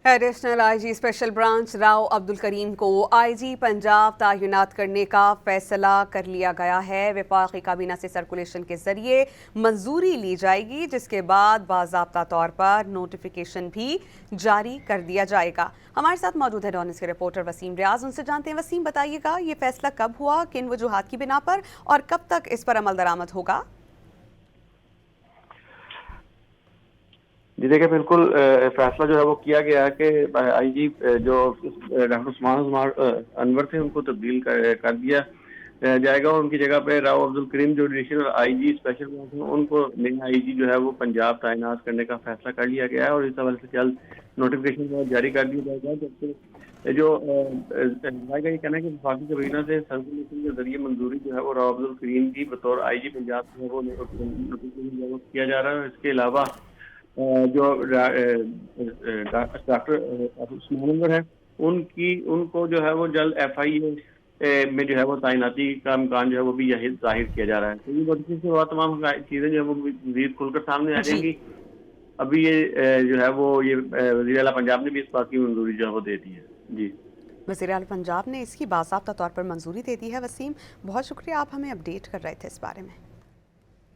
Additional IG special branch Rao Abdul Karim को IG Punjab तैनात करने का फैसला कर लिया गया है। वफाकी काबीना से सर्कुलेशन के जरिए मंजूरी ली जाएगी, जिसके बाद बाज़ाब्ता तौर पर नोटिफिकेशन भी जारी कर दिया जाएगा। हमारे साथ मौजूद है डॉनिस के रिपोर्टर वसीम रियाज, उनसे जानते हैं। वसीम, बताइएगा ये फैसला कब हुआ, किन वजूहात की बिना पर, और कब तक इस पर अमल दरामद होगा? जी देखिए, बिल्कुल फैसला जो है वो किया गया है कि आईजी जो डॉक्टर उस्मान अनवर थे उनको तब्दील कर दिया जाएगा और उनकी जगह पे राव अब्दुल करीम जो एडिशनल आईजी स्पेशल ब्रांच हैं उनको नया आईजी जो है वो पंजाब तैनात करने का फैसला कर लिया गया है और इस हवाले से जल्द नोटिफिकेशन जो जारी कर दिया जाएगा। जबकि जो का ये कहना है कि वफाकी काबीना से सर्कुलेशन के जरिए मंजूरी जो है वो राव अब्दुल करीम की बतौर आईजी पंजाब जो है वो नोटिफिकेशन किया जा रहा है। इसके अलावा जो डॉक्टर उस्मान अनवर है उनको जो है वो जल्द FIA में जो है वो तैनाती का इम्कान जो है वो भी जाहिर किया जा रहा है। तो ये नोटिफिकेशन के बाद तमाम चीज़ें जो है वो मज़ीद खुलकर सामने आ जाएंगी। अभी ये जो है वो ये वज़ीर आला पंजाब ने भी इस बात की मंजूरी जो है वो दे दी है। जी, वज़ीर आला पंजाब ने इसकी बाज़ाब्ता तौर पर मंजूरी दे दी है। वसीम, बहुत शुक्रिया, आप हमें अपडेट कर रहे थे इस बारे में।